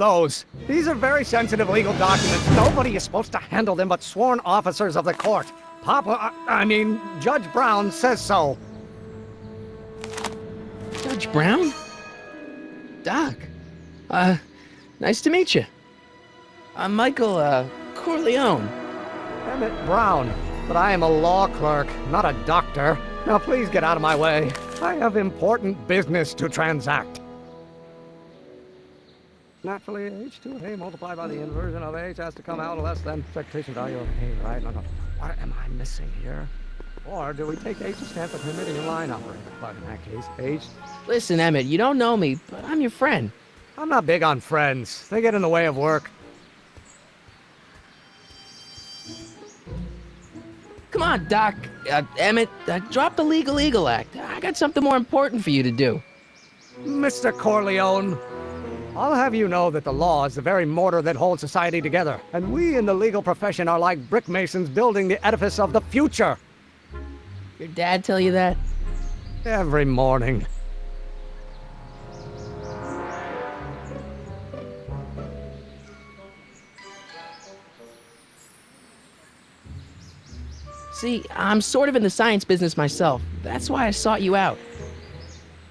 those. These are very sensitive legal documents. Nobody is supposed to handle them but sworn officers of the court. Judge Brown says so. Judge Brown? Doc. Nice to meet you. I'm Michael, Corleone. Emmett Brown. But I am a law clerk, not a doctor. Now please get out of my way. I have important business to transact. Naturally, H2A multiplied by the inversion of H has to come out less than expectation value of A, right? No. What am I missing here? Or do we take H to stand for permitting a line operator? But in that case, H... Listen, Emmett, you don't know me, but I'm your friend. I'm not big on friends. They get in the way of work. Come on, Doc. Emmett, drop the Legal Eagle Act. I got something more important for you to do. Mr. Corleone, I'll have you know that the law is the very mortar that holds society together, and we in the legal profession are like brick masons building the edifice of the future. Your dad tell you that? Every morning. See, I'm sort of in the science business myself. That's why I sought you out.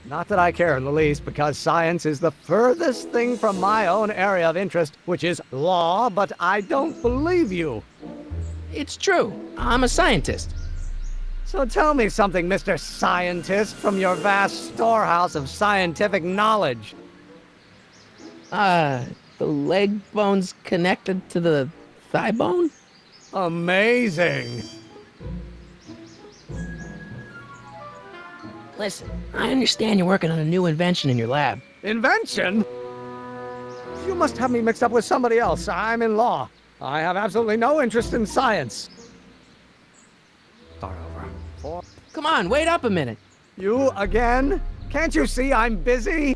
Not that I care in the least, because science is the furthest thing from my own area of interest, which is law, but I don't believe you. It's true. I'm a scientist. So tell me something, Mr. Scientist, from your vast storehouse of scientific knowledge. The leg bone's connected to the thigh bone? Amazing. Listen, I understand you're working on a new invention in your lab. Invention? You must have me mixed up with somebody else. I'm in law. I have absolutely no interest in science. Start over. Come on, wait up a minute. You again? Can't you see I'm busy?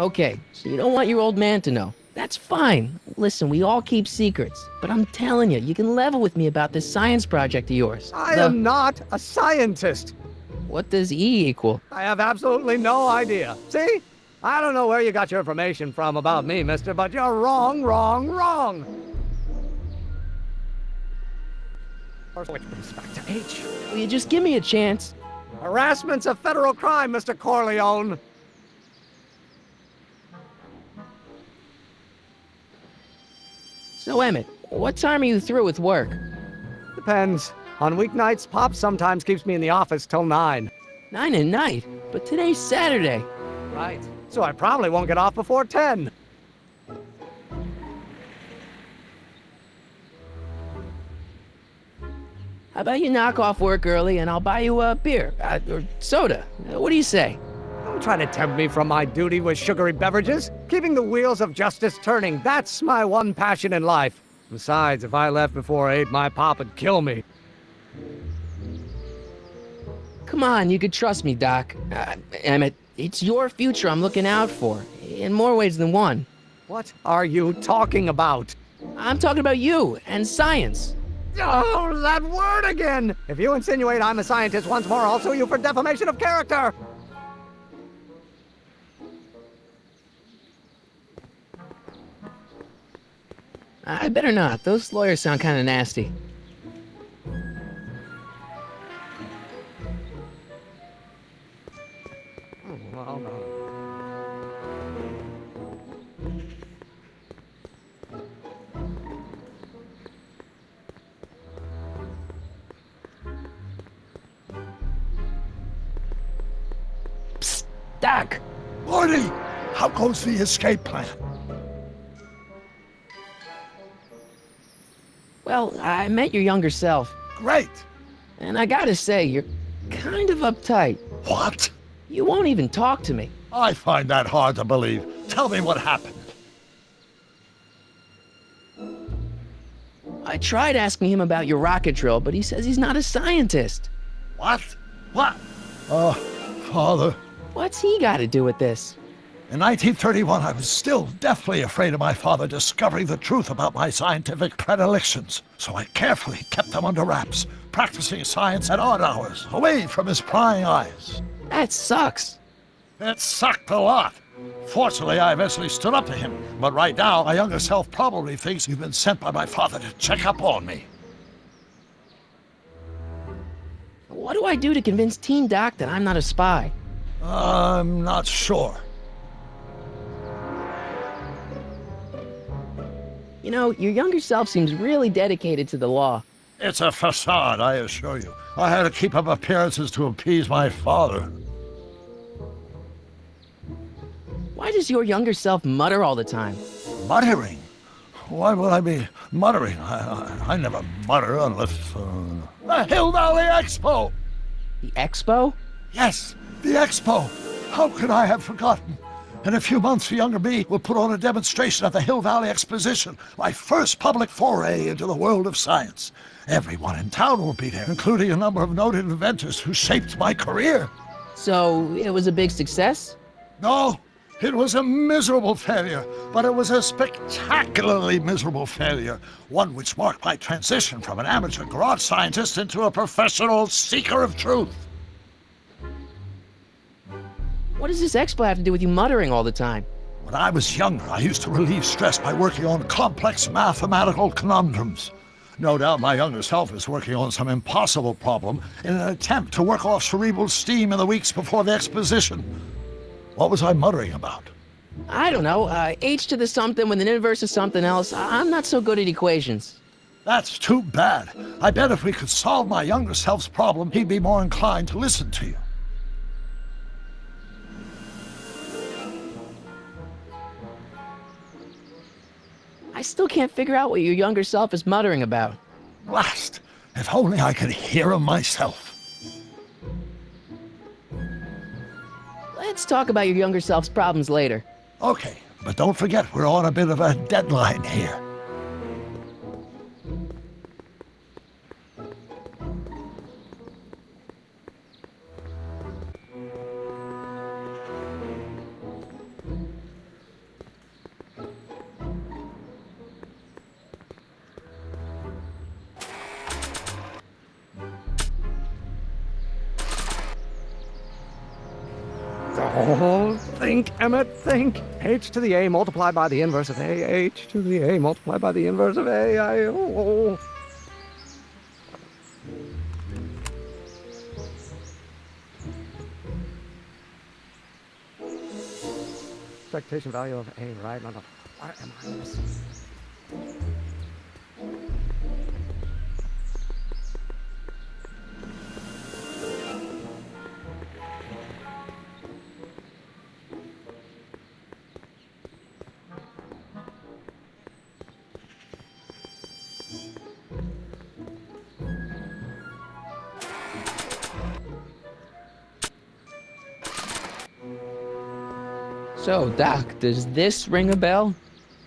Okay, so you don't want your old man to know. That's fine. Listen, we all keep secrets. But I'm telling you, you can level with me about this science project of yours. I am not a scientist. What does E equal? I have absolutely no idea. See? I don't know where you got your information from about me, mister, but you're wrong. Which brings back to H. Will you just give me a chance? Harassment's a federal crime, Mr. Corleone. So, Emmett, what time are you through with work? Depends. On weeknights, Pop sometimes keeps me in the office till 9. 9 at night? But today's Saturday. Right. So I probably won't get off before 10. How about you knock off work early and I'll buy you a beer, or soda. What do you say? Don't try to tempt me from my duty with sugary beverages. Keeping the wheels of justice turning, that's my one passion in life. Besides, if I left before 8, my pop would kill me. Come on, you could trust me, Doc. Emmett, it's your future I'm looking out for, in more ways than one. What are you talking about? I'm talking about you and science. Oh, that word again! If you insinuate I'm a scientist once more, I'll sue you for defamation of character! I better not. Those lawyers sound kind of nasty. Oh, no. Psst, Doc! Marty! How goes the escape plan? Well, I met your younger self, Great! and I gotta say, you're kind of uptight. What? You won't even talk to me. I find that hard to believe. Tell me what happened. I tried asking him about your rocket drill, but he says he's not a scientist. What? What? Oh, Father. What's he got to do with this? In 1931, I was still deathly afraid of my father discovering the truth about my scientific predilections, so I carefully kept them under wraps, practicing science at odd hours, away from his prying eyes. That sucks. It sucked a lot. Fortunately, I eventually stood up to him, but right now, my younger self probably thinks you've been sent by my father to check up on me. What do I do to convince Teen Doc that I'm not a spy? I'm not sure. You know, your younger self seems really dedicated to the law. It's a facade, I assure you. I had to keep up appearances to appease my father. Why does your younger self mutter all the time? Muttering? Why would I be muttering? I never mutter unless... The Hill Valley Expo! The Expo? Yes, the Expo! How could I have forgotten? In a few months, the younger me will put on a demonstration at the Hill Valley Exposition, my first public foray into the world of science. Everyone in town will be there, including a number of noted inventors who shaped my career. So, it was a big success? No, it was a miserable failure, but it was a spectacularly miserable failure, one which marked my transition from an amateur garage scientist into a professional seeker of truth. What does this expo have to do with you muttering all the time? When I was younger, I used to relieve stress by working on complex mathematical conundrums. No doubt my younger self is working on some impossible problem in an attempt to work off cerebral steam in the weeks before the exposition. What was I muttering about? I don't know, h to the something with an inverse of something else. I'm not so good at equations. That's too bad. I bet if we could solve my younger self's problem, he'd be more inclined to listen to you. I still can't figure out what your younger self is muttering about. Blast! If only I could hear him myself. Let's talk about your younger self's problems later. Okay, but don't forget we're on a bit of a deadline here. Oh, think, Emmett, think. H to the A multiplied by the inverse of A. H to the A multiplied by the inverse of A. Expectation value of A, right? No. What am I missing? So, Doc, does this ring a bell?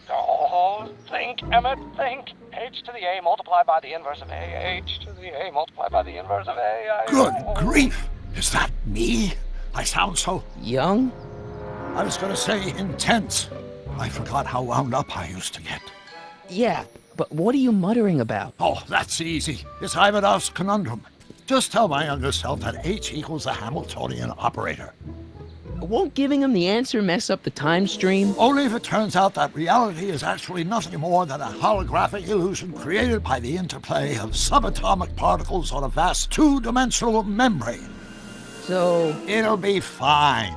Oh, think, Emmett, think. H to the A multiplied by the inverse of A. H to the A multiplied by the inverse of A. Good grief! Is that me? I sound so... Young? I was gonna say intense. I forgot how wound up I used to get. Yeah, but what are you muttering about? Oh, that's easy. It's Ivanov's conundrum. Just tell my younger self that H equals a Hamiltonian operator. Won't giving him the answer mess up the time stream? Only if it turns out that reality is actually nothing more than a holographic illusion created by the interplay of subatomic particles on a vast two-dimensional membrane. So... It'll be fine.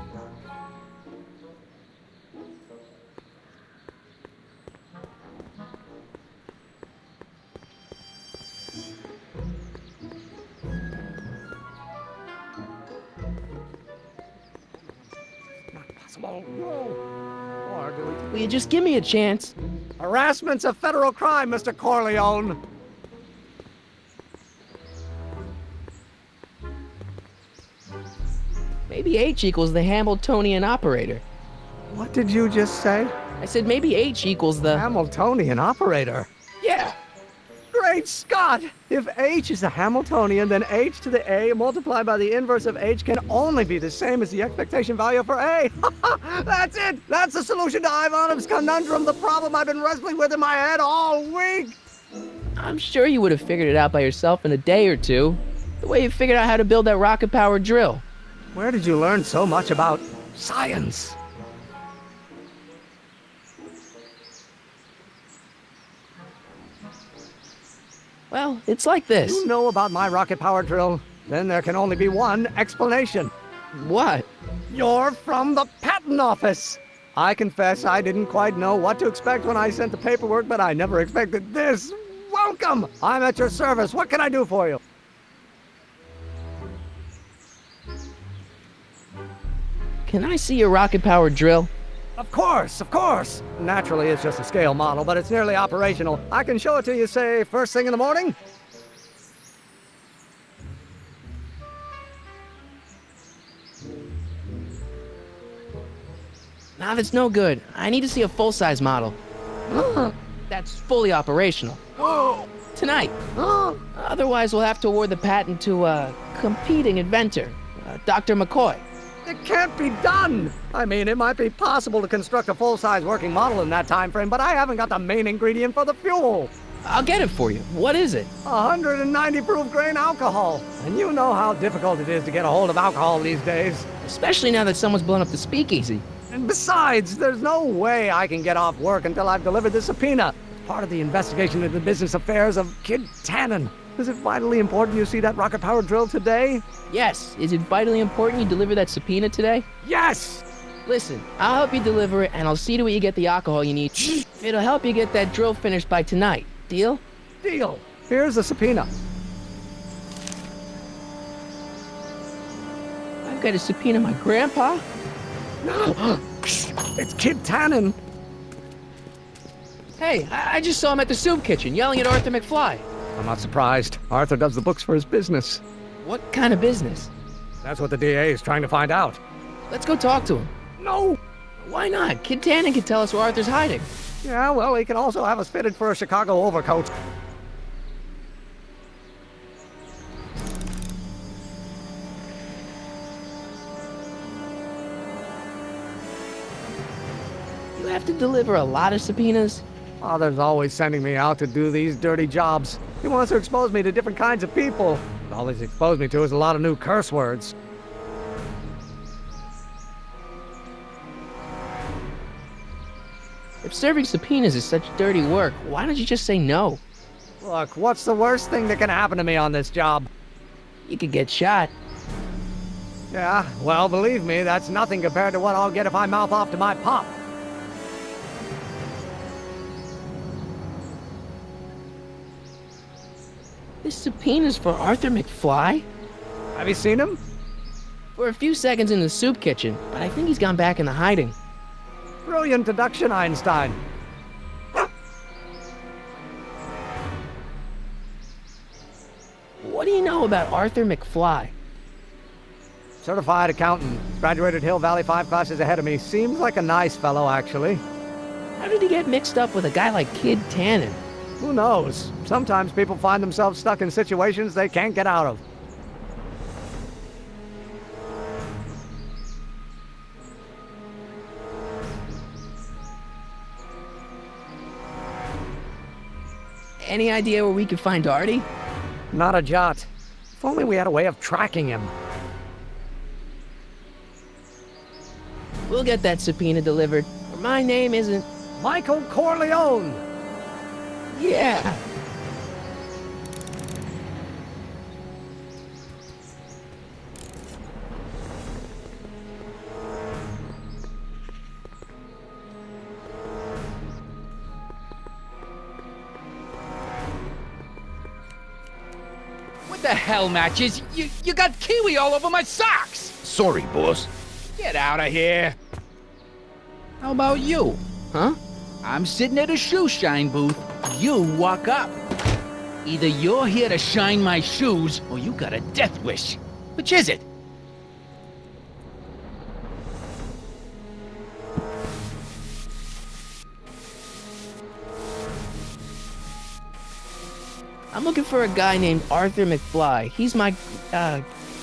Or do we... Will you just give me a chance? Harassment's a federal crime, Mr. Corleone. Maybe H equals the Hamiltonian operator. What did you just say? I said maybe H equals the... Hamiltonian operator. Yeah! Great Scott! If H is a Hamiltonian, then H to the A multiplied by the inverse of H can only be the same as the expectation value for A. That's it! That's the solution to Ivanov's conundrum, the problem I've been wrestling with in my head all week! I'm sure you would have figured it out by yourself in a day or two. The way you figured out how to build that rocket-powered drill. Where did you learn so much about Science. Well, it's like this. You know about my rocket power drill? Then there can only be one explanation. What? You're from the patent office. I confess I didn't quite know what to expect when I sent the paperwork, but I never expected this. Welcome! I'm at your service. What can I do for you? Can I see your rocket-powered drill? Of course, of course. Naturally, it's just a scale model, but it's nearly operational. I can show it to you, say, first thing in the morning? Nah, that's no good. I need to see a full-size model. That's fully operational. Tonight. Otherwise, we'll have to award the patent to a competing inventor, Dr. McCoy. It can't be done! I mean, it might be possible to construct a full-size working model in that time frame, but I haven't got the main ingredient for the fuel. I'll get it for you. What is it? 190 proof grain alcohol. And you know how difficult it is to get a hold of alcohol these days. Especially now that someone's blown up the speakeasy. And besides, there's no way I can get off work until I've delivered the subpoena. Part of the investigation into the business affairs of Kid Tannen. Is it vitally important you see that rocket power drill today? Yes. Is it vitally important you deliver that subpoena today? Yes! Listen, I'll help you deliver it, and I'll see to it you get the alcohol you need. It'll help you get that drill finished by tonight. Deal? Deal. Here's the subpoena. I've got to subpoena my grandpa? It's Kid Tannen. Hey, I just saw him at the soup kitchen yelling at Arthur McFly. I'm not surprised. Arthur does the books for his business. What kind of business? That's what the DA is trying to find out. Let's go talk to him. No! Why not? Kid Tannen can tell us where Arthur's hiding. Yeah, well, he can also have us fitted for a Chicago overcoat. You have to deliver a lot of subpoenas? Father's always sending me out to do these dirty jobs. He wants to expose me to different kinds of people. All he's exposed me to is a lot of new curse words. If serving subpoenas is such dirty work, why don't you just say no? Look, what's the worst thing that can happen to me on this job? You could get shot. Yeah, well, believe me, that's nothing compared to what I'll get if I mouth off to my pop. This subpoena's for Arthur McFly? Have you seen him? For a few seconds in the soup kitchen, but I think he's gone back into hiding. Brilliant deduction, Einstein. What do you know about Arthur McFly? Certified accountant. Graduated Hill Valley 5 classes ahead of me. Seems like a nice fellow, actually. How did he get mixed up with a guy like Kid Tannen? Who knows? Sometimes people find themselves stuck in situations they can't get out of. Any idea where we could find Artie? Not a jot. If only we had a way of tracking him. We'll get that subpoena delivered. Or my name isn't... Michael Corleone! Yeah! What the hell, Matches? You got kiwi all over my socks! Sorry, boss. Get out of here! How about you? Huh? I'm sitting at a shoe shine booth. You walk up. Either you're here to shine my shoes, or you got a death wish. Which is it? I'm looking for a guy named Arthur McFly. He's my,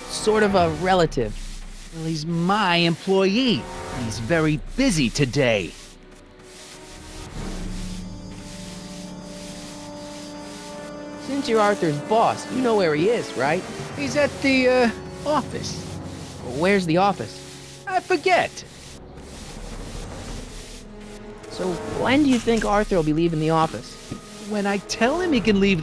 sort of a relative. Well, he's my employee. He's very busy today. Since you're Arthur's boss, you know where he is, right? He's at the, office. Where's the office? I forget. So when do you think Arthur will be leaving the office? When I tell him he can leave